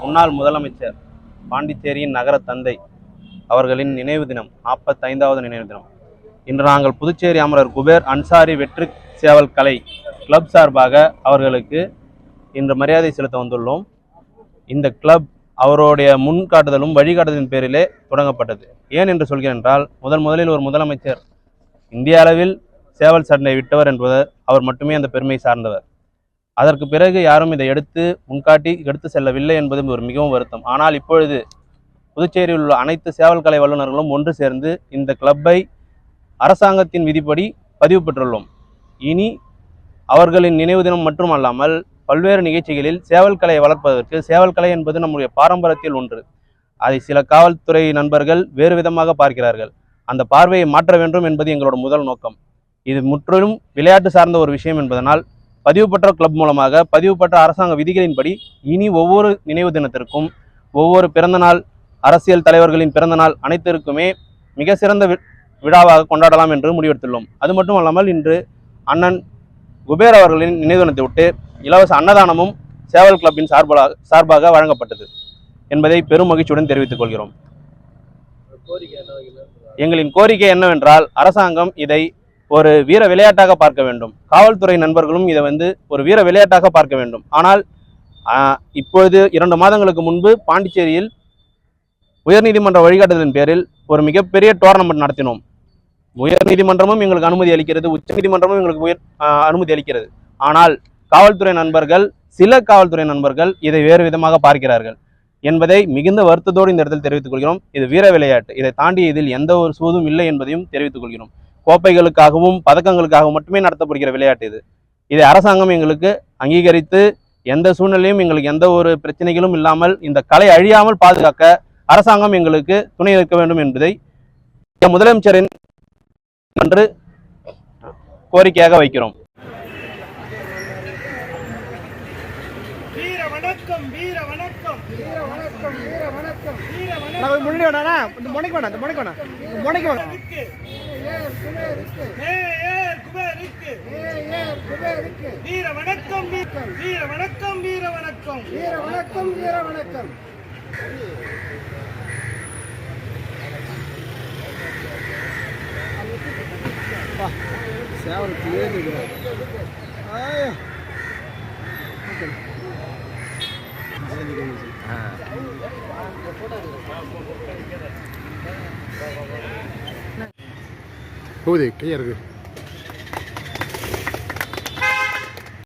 முன்னாள் முதலமைச்சர் பாண்டிச்சேரியின் நகர தந்தை அவர்களின் நினைவு தினம், 45வது நினைவு தினம். இன்று நாங்கள் புதுச்சேரி அமரர் குபேர் அன்சாரி வெற்றி சேவல் கலை கிளப் சார்பாக அவர்களுக்கு இன்று மரியாதை செலுத்த வந்துள்ளோம். இந்த கிளப் அவருடைய முன்காட்டுதலும் வழிகாட்டுதலின் பேரிலே தொடங்கப்பட்டது. ஏன் என்று சொல்கிறேன் என்றால், முதலில் ஒரு முதலமைச்சர் இந்திய அளவில் சேவல் சண்டை விட்டவர் என்பது அவர் மட்டுமே அந்த பெருமை சார்ந்தவர். அதற்கு பிறகு யாரும் இதை முன்காட்டி எடுத்து செல்லவில்லை என்பது ஒரு மிகவும் வருத்தம். ஆனால் இப்பொழுது புதுச்சேரியில் உள்ள அனைத்து சேவல் கலை வல்லுநர்களும் ஒன்று சேர்ந்து இந்த கிளப்பை அரசாங்கத்தின் விதிப்படி பதிவு பெற்றுள்ளோம். இனி அவர்களின் நினைவு தினம் மட்டுமல்லாமல் பல்வேறு நிகழ்ச்சிகளில் சேவல் கலையை வளர்ப்பதற்கு, சேவல் கலை என்பது நம்முடைய பாரம்பரியத்தில் ஒன்று. அதை சில காவல்துறை நண்பர்கள் வேறு விதமாக பார்க்கிறார்கள். அந்த பார்வையை மாற்ற வேண்டும் என்பது எங்களோட முதல் நோக்கம். இது முற்றிலும் விளையாட்டு சார்ந்த ஒரு விஷயம் என்பதனால் பதிவு பெற்ற கிளப் மூலமாக பதிவு பெற்ற அரசாங்க விதிகளின்படி இனி ஒவ்வொரு நினைவு தினத்திற்கும், ஒவ்வொரு பிறந்தநாள், அரசியல் தலைவர்களின் பிறந்தநாள் அனைத்திற்குமே மிக சிறந்த விழாவாக கொண்டாடலாம் என்று முடிவெடுத்துள்ளோம். அது மட்டும் அல்லாமல் இன்று அண்ணன் குபேர் அவர்களின் நினைவு தினத்தை விட்டு இலவச அன்னதானமும் சேவல் கிளப்பின் சார்பாக வழங்கப்பட்டது என்பதை பெரும் மகிழ்ச்சியுடன் தெரிவித்துக் கொள்கிறோம். எங்களின் கோரிக்கை என்னவென்றால், அரசாங்கம் இதை ஒரு வீர விளையாட்டாக பார்க்க வேண்டும். காவல்துறை நண்பர்களும் இதை ஒரு வீர விளையாட்டாக பார்க்க வேண்டும். ஆனால் இப்பொழுது 2 மாதங்களுக்கு முன்பு பாண்டிச்சேரியில் உயர்நீதிமன்ற வழிகாட்டுதலின் பேரில் ஒரு மிகப்பெரிய டோர்னமெண்ட் நடத்தினோம். உயர்நீதிமன்றமும் எங்களுக்கு அனுமதி அளிக்கிறது, உச்ச நீதிமன்றமும் எங்களுக்கு அனுமதி அளிக்கிறது. ஆனால் சில காவல்துறை நண்பர்கள் இதை வேறு விதமாக பார்க்கிறார்கள் என்பதை மிகுந்த வருத்தத்தோடு இந்த இடத்தில் தெரிவித்துக் கொள்கிறோம். இது வீர விளையாட்டு. இதை தாண்டி இதில் எந்த ஒரு சூதும் இல்லை என்பதையும் தெரிவித்துக் கொள்கிறோம். கோப்பைகளுக்காகவும் பதக்கங்களுக்காகவும் மட்டுமே நடத்தப்படுகிற விளையாட்டு இது. இதை அரசாங்கம் எங்களுக்கு அங்கீகரித்து எந்த சூழ்நிலையும் எங்களுக்கு எந்த ஒரு பிரச்சனைகளும் இல்லாமல் இந்த கலை அழியாமல் பாதுகாக்க அரசாங்கம் எங்களுக்கு துணை நிற்க வேண்டும் என்பதை முதலமைச்சரின் என்று கோரிக்கையாக வைக்கிறோம். போகுது கையா இருக்கு.